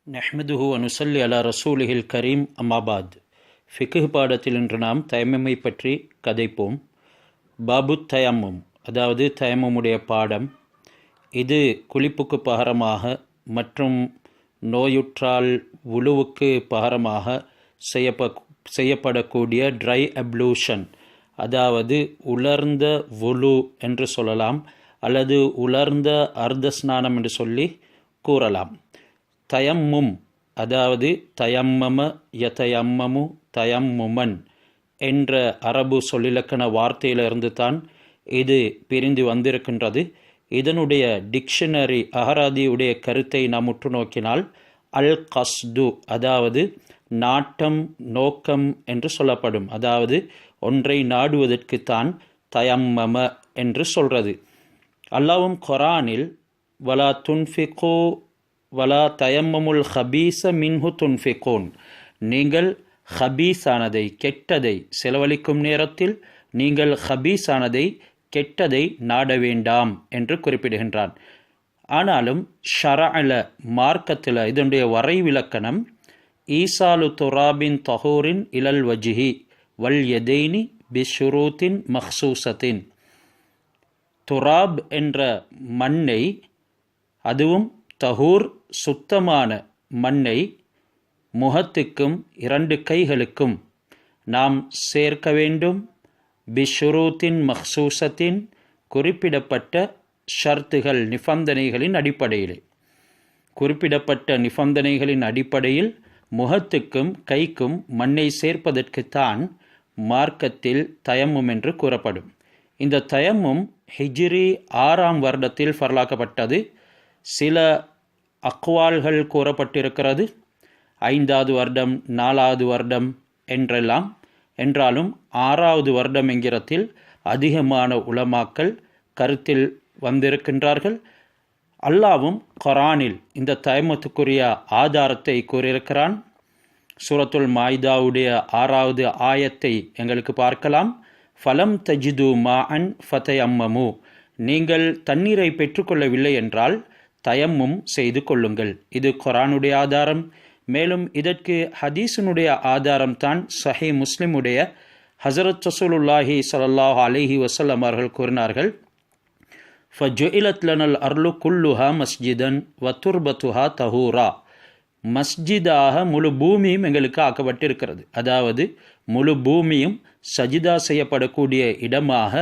நஹ்மதுஹு அனுசல்லி அலா ரசூலிஹில் கரீம் அம்மாபாத். ஃபிக்ஹ் பாடத்தில் இன்று நாம் தயம்முமை பற்றி கதைப்போம். பாபு தயம்மும், அதாவது தயம்முடைய பாடம். இது குளிப்புக்கு பகரமாக மற்றும் நோயுற்றால் உழுவுக்கு பகரமாக செய்யப்படக்கூடிய ட்ரை அப்ளூஷன், அதாவது உலர்ந்த வுலு என்று சொல்லலாம், அல்லது உலர்ந்த அர்த்த ஸ்நானம் என்று சொல்லி கூறலாம். தயம்மும், அதாவது தயம்மம யதயம்மமு தயம்முமன் என்ற அரபு சொல்லிலக்கண வார்த்தையிலிருந்து தான் இது பிரிந்து வந்திருக்கின்றது. இதனுடைய டிக்ஷனரி அகராதியுடைய கருத்தை நாம் உற்று நோக்கினால் அல் கஸ்து, அதாவது நாட்டம், நோக்கம் என்று சொல்லப்படும். அதாவது ஒன்றை நாடுவதற்குத்தான் தயம்மம என்று சொல்கிறது. அல்லாஹ்வும் குர்ஆனில் வலா துன்ஃபிகூ வலா தயம்மமுல் ஹபீஸ மின்ஹு துன்ஃபிகூன், நீங்கள் ஹபீஸானதை, கெட்டதை செலவழிக்கும் நேரத்தில் நீங்கள் ஹபீஸானதை, கெட்டதை நாட வேண்டாம் என்று குறிப்பிடுகின்றான். ஆனாலும் ஷரஅல, மார்க்கத்தில் இதனுடைய வரைவிலக்கணம் ஈசாலு துராபின் தஹூரின் இலல் வஜ்ஹி வல் யதைனி பிஷுரூத்தின் மஹ்சூசத்தின். துராப் என்ற மண்ணை, அதுவும் தஹூர் சுத்தமான மண்ணை, முகத்துக்கும் 2 கைகளுக்கும் நாம் சேர்க்க வேண்டும். பிஷுரூத்தின் மஹ்சூசத்தின், குறிப்பிடப்பட்ட ஷர்த்துகள், நிபந்தனைகளின் அடிப்படையிலே. குறிப்பிடப்பட்ட நிபந்தனைகளின் அடிப்படையில் முகத்துக்கும் கைக்கும் மண்ணை சேர்ப்பதற்குத்தான் மார்க்கத்தில் தயம்மும் என்று கூறப்படும். இந்த தயம்மும் ஹிஜ்ரி 6ஆம் வருடத்தில் ஃபர்லாக்கப்பட்டது. சில அக்வால்கள் கூறப்பட்டிருக்கிறது 5வது வருடம், 4வது வருடம் என்றெல்லாம். என்றாலும் 6வது வருடம் என்கிறத்தில் அதிகமான உலமாக்கள் கருத்தில் வந்திருக்கின்றார்கள். அல்லாஹ்வும் குர்ஆனில் இந்த தயம்மத்துக்குரிய ஆதாரத்தை கூறியிருக்கிறான். சூரத்துல் மாயிதாவுடைய 6வது ஆயத்தை எங்களுக்கு பார்க்கலாம். ஃபலம் தஜிது மாஅன் ஃபதயம்மமு, நீங்கள் தண்ணீரை பெற்றுக்கொள்ளவில்லை என்றால் தயம்மும் செய்து கொள்ளுங்கள். இது குர்ஆனுடைய ஆதாரம். மேலும் இதற்கு ஹதீஸினுடைய ஆதாரம் தான் சஹீஹ் முஸ்லிமுடைய ஹஸரத் ரசூலுல்லாஹி ஸல்லல்லாஹு அலைஹி வஸல்லம் அவர்கள் கூறினார்கள், ஃபஜுஇலத் லனல் அர்லு குல்லுஹா மஸ்ஜிதன் வ துர்பத்துஹா தஹூரா. மஸ்ஜிதாக முழு பூமியும் எங்களுக்கு ஆக்கப்பட்டிருக்கிறது. அதாவது முழு பூமியும் சஜிதா செய்யப்படக்கூடிய இடமாக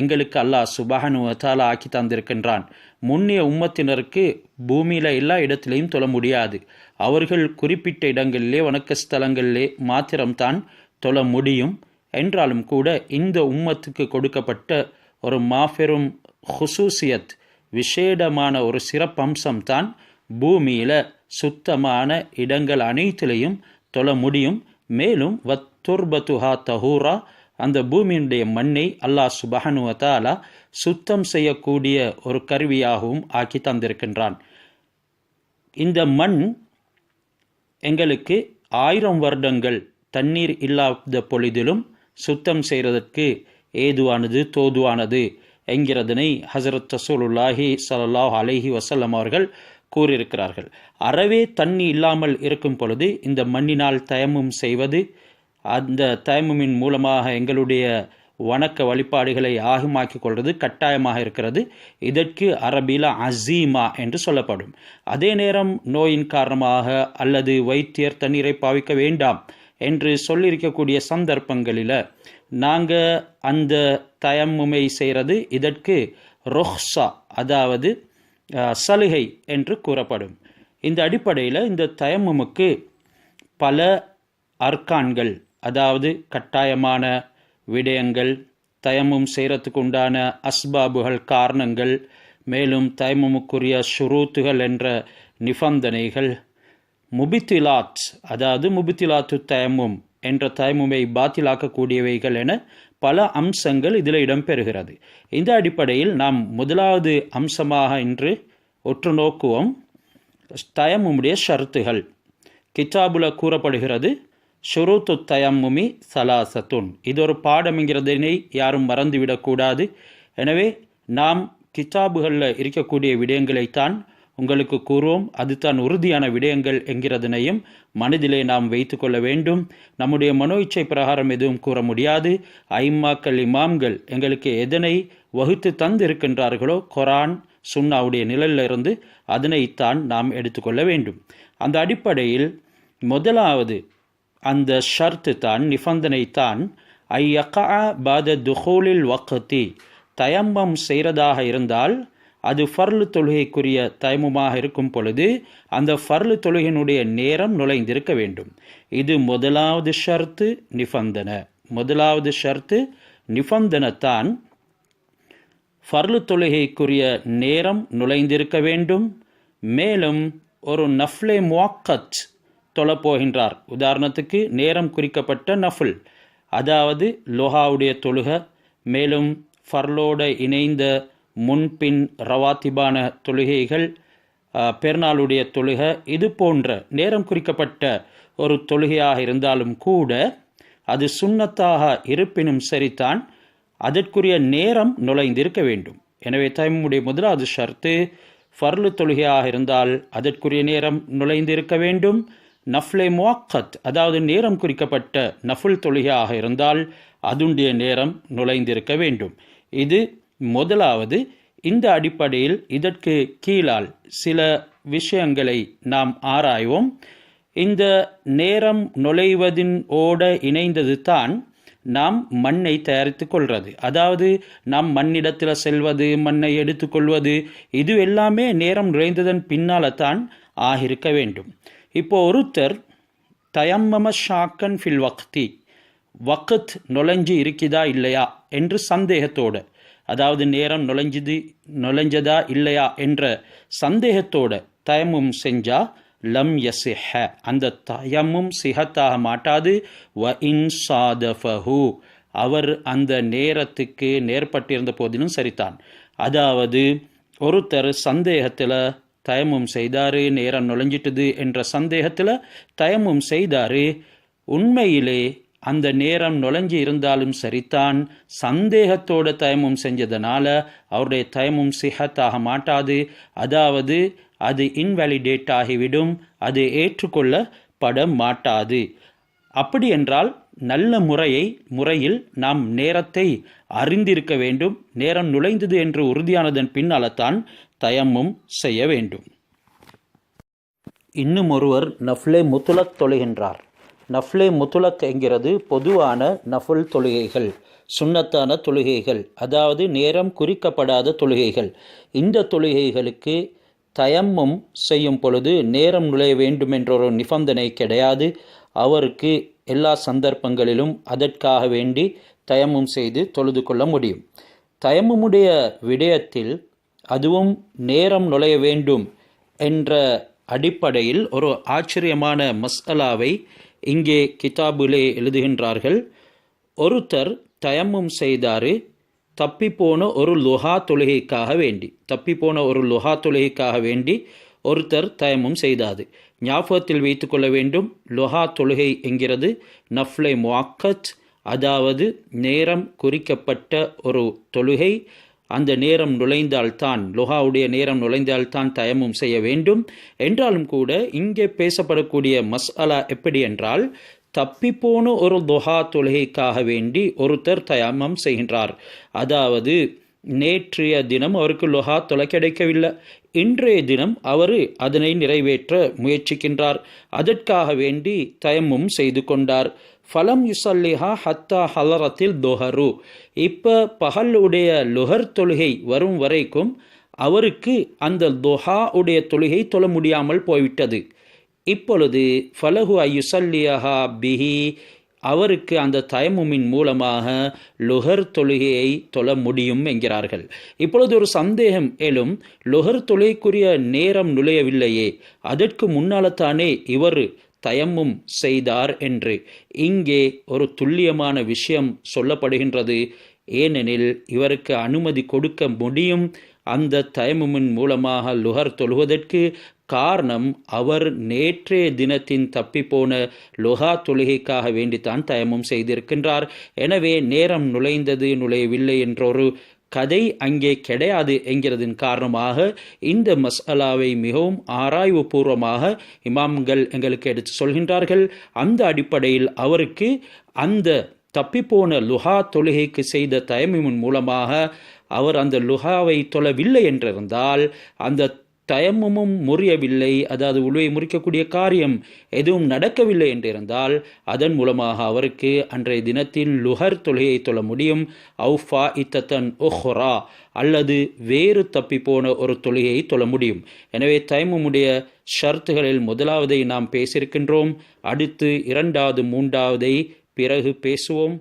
எங்களுக்கு அல்லாஹ் சுப்ஹானஹு வ தஆலா ஆக்கி தந்திருக்கின்றான். முன்னிய உம்மத்தினருக்கு பூமியில் எல்லா இடத்திலையும் தொழ முடியாது. அவர்கள் குறிப்பிட்ட இடங்களிலே, வணக்க ஸ்தலங்களிலே மாத்திரம்தான் தொழ முடியும். என்றாலும் கூட இந்த உம்மத்துக்கு கொடுக்கப்பட்ட ஒரு மாபெரும் ஹுசூசியத், விசேடமான ஒரு சிறப்பம்சம்தான் பூமியில் சுத்தமான இடங்கள் அனைத்திலையும் தொழ முடியும். மேலும் வத்துர்பத்துஹா தஹூரா, அந்த பூமியினுடைய மண்ணை அல்லாஹ் சுப்ஹானஹு வ தஆலா சுத்தம் செய்யக்கூடிய ஒரு கருவியாகவும் ஆக்கி தந்திருக்கின்றான். இந்த மண் எங்களுக்கு 1000 வருடங்கள் தண்ணீர் இல்லாத பொழுதிலும் சுத்தம் செய்வதற்கு ஏதுவானது, தோதுவானது என்கிறதனை ஹஸரத் ரசூலுல்லாஹி ஸல்லல்லாஹு அலைஹி வஸல்லம் அவர்கள் கூறியிருக்கிறார்கள். அறவே தண்ணி இல்லாமல் இருக்கும் பொழுது இந்த மண்ணினால் தயம்மும் செய்வது, அந்த தயம்முமின் மூலமாக எங்களுடைய வணக்க வழிபாடுகளை ஆகமாக்கிக் கொள்வது கட்டாயமாக இருக்கிறது. இதற்கு அரபியில் அசீமா என்று சொல்லப்படும். அதே நேரம் நோயின் காரணமாக அல்லது வைத்தியர் தண்ணீரை பாவிக்க வேண்டாம் என்று சொல்லியிருக்கக்கூடிய சந்தர்ப்பங்களில் நாங்கள் அந்த தயம்முமை செய்கிறது இதற்கு ருஹ்ஸா, அதாவது சலுகை என்று கூறப்படும். இந்த அடிப்படையில் இந்த தயம்முமுக்கு பல அர்கான்கள், அதாவது கட்டாயமான விடயங்கள், தயம்மும் செய்கிறதுக்கு உண்டான அஸ்பாபுகள், காரணங்கள், மேலும் தயம்முமுக்குரிய ஷுரூத்துகள் என்ற நிபந்தனைகள், முபித்திலாத், அதாவது முபித்திலாத்து தயம்மும் என்ற தயம்முமை பாத்திலாக்கக்கூடியவைகள் என பல அம்சங்கள் இதில் இடம்பெறுகிறது. இந்த அடிப்படையில் நாம் முதலாவது அம்சமாக இன்று ஒற்று நோக்குவோம் தயம்முடைய ஷர்த்துகள். கிதாபுல கூறப்படுகிறது, ஷுரூத்து தயம்முமி சலாசத்துன். இது ஒரு பாடம்ங்கிறதனை யாரும் மறந்துவிடக்கூடாது. எனவே நாம் கிதாபுகளில் இருக்கக்கூடிய விடயங்களைத்தான் உங்களுக்கு கூறுவோம். அதுதான் உறுதியான விடயங்கள் என்கிறதனையும் மனதிலே நாம் வைத்து கொள்ள வேண்டும். நம்முடைய மனோ இச்சை பிரகாரம் எதுவும் கூற முடியாது. ஐம்மாக்கள் இமாம்கள் எங்களுக்கு எதனை வகுத்து தந்திருக்கின்றார்களோ குர்ஆன் சுன்னாவுடைய நிழலிலிருந்து அதனைத்தான் நாம் எடுத்துக்கொள்ள வேண்டும். அந்த அடிப்படையில் முதலாவது அந்த ஷர்த்து தான், நிபந்தனை தான், ஐயகா பாத துஹூலில் வக்தி, தயம்மம் செய்கிறதாக இருந்தால் அது ஃபர்லு தொழுகைக்குரிய தயமுமாக இருக்கும் பொழுது அந்த ஃபர்லு தொழுகையினுடைய நேரம் நுழைந்திருக்க வேண்டும். இது முதலாவது ஷர்த்து நிபந்தனை. முதலாவது ஷர்த்து நிபந்தனைத்தான் ஃபர்லு தொழுகைக்குரிய நேரம் நுழைந்திருக்க வேண்டும். மேலும் ஒரு நஃப்லே முவக்கத் தொழப்போகின்றார், உதாரணத்துக்கு நேரம் குறிக்கப்பட்ட நஃபுல், அதாவது லோஹாவுடைய தொழுக, மேலும் ஃபர்லோட இணைந்த முன்பின் ரவாத்திபான தொழுகைகள், பெருநாளுடைய தொழுக, இது போன்ற நேரம் குறிக்கப்பட்ட ஒரு தொழுகையாக இருந்தாலும் கூட அது சுன்னத்தாக இருப்பினும் சரிதான், அதற்குரிய நேரம் நுழைந்திருக்க வேண்டும். எனவே தயம்முடைய முதலாவது ஷர்த்து ஃபர்லு தொழுகையாக இருந்தால் அதற்குரிய நேரம் நுழைந்திருக்க வேண்டும். நஃப்லே முவக்கத், அதாவது நேரம் குறிக்கப்பட்ட நஃபுல் தொழுகையாக இருந்தால் அதனுடைய நேரம் நுழைந்திருக்க வேண்டும். இது முதலாவது. இந்த அடிப்படையில் இதற்கு கீழால் சில விஷயங்களை நாம் ஆராய்வோம். இந்த நேரம் நுழைவதின் ஓட இணைந்தது தான் நாம் மண்ணை தயாரித்து கொள்வது. அதாவது நாம் மண்ணிடத்தில் செல்வது, மண்ணை எடுத்துக்கொள்வது, இது எல்லாமே நேரம் நுழைந்ததன் பின்னால தான் ஆகிருக்க வேண்டும். இப்போ ஒருத்தர் தயம்மம ஷாக்கன் ஃபில் வக்தி, வக்கத் நுழைஞ்சு இருக்குதா இல்லையா என்று சந்தேகத்தோடு, அதாவது நேரம் நுழைஞ்சதா இல்லையா என்ற சந்தேகத்தோட தயமும் செஞ்சா லம் யசிஹ, அந்த தயமும் சிஹத்தாக மாட்டாது. வ இன் சாதஃபஹு, அவர் அந்த நேரத்துக்கு நேர்பட்டிருந்த போதிலும் சரிதான். அதாவது ஒருத்தர் சந்தேகத்தில் தயமும் செய்தாரு, நேரம் நுழைஞ்சிட்டுது என்ற சந்தேகத்தில் தயமும் செய்தாரு, உண்மையிலே அந்த நேரம் நுழைஞ்சி இருந்தாலும் சரிதான், சந்தேகத்தோட தயமும் செஞ்சதுனால அவருடைய தயமும் சிஹத்தாக மாட்டாது. அதாவது அது இன்வாலிடேட் ஆகிவிடும், அது ஏற்றுக்கொள்ளப்பட மாட்டாது. அப்படி என்றால் நல்ல முறையில் நாம் நேரத்தை அறிந்திருக்க வேண்டும். நேரம் நுழைந்தது என்று உறுதியானதன் பின்னால்தான் தயமும் செய்ய வேண்டும். இன்னும் ஒருவர் நஃப்லே முத்துலக் தொழுகின்றார். நஃப்லே முத்துலக் என்கிறது பொதுவான நஃபுல் தொழுகைகள், சுன்னத்தான தொழுகைகள், அதாவது நேரம் குறிக்கப்படாத தொழுகைகள். இந்த தொழுகைகளுக்கு தயம்மும் செய்யும் பொழுது நேரம் நுழைய வேண்டும் என்ற ஒரு நிபந்தனை கிடையாது. அவருக்கு எல்லா சந்தர்ப்பங்களிலும் அதற்காக வேண்டி தயம்மும் செய்து தொழுது கொள்ள முடியும். தயம்முடைய விடயத்தில் அதுவும் நேரம் நுழைய வேண்டும் என்ற அடிப்படையில் ஒரு ஆச்சரியமான மஸ்அலாவை இங்கே கிதாபிலே எழுதுகின்றார்கள். ஒருத்தர் தயம்மும் செய்தாரு, தப்பிப்போன ஒரு லுஹா தொழுகைக்காக வேண்டி ஒருத்தர் தயமும் செய்தாது. ஞாபகத்தில் வைத்து கொள்ள வேண்டும், லுஹா தொழுகை என்கிறது நஃப்லே முவக்கத், அதாவது நேரம் குறிக்கப்பட்ட ஒரு தொழுகை. அந்த நேரம் நுழைந்தால்தான், லுஹாவுடைய நேரம் நுழைந்தால்தான் தயமும் செய்ய வேண்டும். என்றாலும் கூட இங்கே பேசப்படக்கூடிய மஸ்அலா எப்படி என்றால், தப்பிப்போன ஒரு லுஹா தொழுகைக்காக வேண்டி ஒருத்தர் தயமம் செய்கின்றார். அதாவது நேற்றைய தினம் அவருக்கு லுஹா தொலை கிடைக்கவில்லை, இன்றைய தினம் அவர் அதனை நிறைவேற்ற முயற்சிக்கின்றார். அதற்காக வேண்டி தயமும் செய்து கொண்டார். ஃபலம் யுசல்லிஹா ஹத்தா ஹலரத்தில் துஹரு, இப்போ பகலுடைய லுஹர் தொழுகை வரும் வரைக்கும் அவருக்கு அந்த துஹா உடைய தொழுகை தொழ முடியாமல் போய்விட்டது. இப்பொழுது ஃபலஹு ஐயுசல்லியஹா பிஹி, அவருக்கு அந்த தயமுமின் மூலமாக லுஹர் தொழுகையை தொழ முடியும் என்கிறார்கள். இப்பொழுது ஒரு சந்தேகம் எழும், லுஹர் தொழுகைக்குரிய நேரம் நுழையவில்லையே, அதற்கு முன்னால்தானே இவர் தயம்மும் செய்தார் என்று. இங்கே ஒரு துல்லியமான விஷயம் சொல்லப்படுகின்றது. ஏனெனில் இவருக்கு அனுமதி கொடுக்க முடியும் அந்த தயமுமின் மூலமாக லுஹர் தொழுவதற்கு. காரணம், அவர் நேற்றைய தினத்தின் தப்பிப்போன லுஹா தொழுகைக்காக வேண்டித்தான் தயமும் செய்திருக்கின்றார். எனவே நேரம் நுழைந்தது நுழையவில்லை என்றொரு கதை அங்கே கிடையாது என்கிறதின் காரணமாக இந்த மஸ்அலாவை மிகவும் ஆராய்வுபூர்வமாக இமாம்கள் எங்களுக்கு எடுத்து சொல்கின்றார்கள். அந்த அடிப்படையில் அவருக்கு அந்த தப்பிப்போன லுஹா தொழுகைக்கு செய்த தயம்முமின் மூலமாக அவர் அந்த லுஹாவை தொழவில்லை என்றிருந்தால் அந்த தயம்மும் முறியவில்லை, அதாவது உழுவை முறிக்கக்கூடிய காரியம் எதுவும் நடக்கவில்லை என்றிருந்தால் அதன் மூலமாக அவருக்கு அன்றைய தினத்தில் லுஹர் தொழுகையை தொழ முடியும். அவுஃபா இத்தன் ஒஹ்ரா, அல்லது வேறு தப்பி போன ஒரு தொழுகையை தொழ முடியும். எனவே தயம்முடைய ஷர்த்துகளில் முதலாவதை நாம் பேசியிருக்கின்றோம். அடுத்து இரண்டாவது மூன்றாவதை பிறகு பேசுவோம்.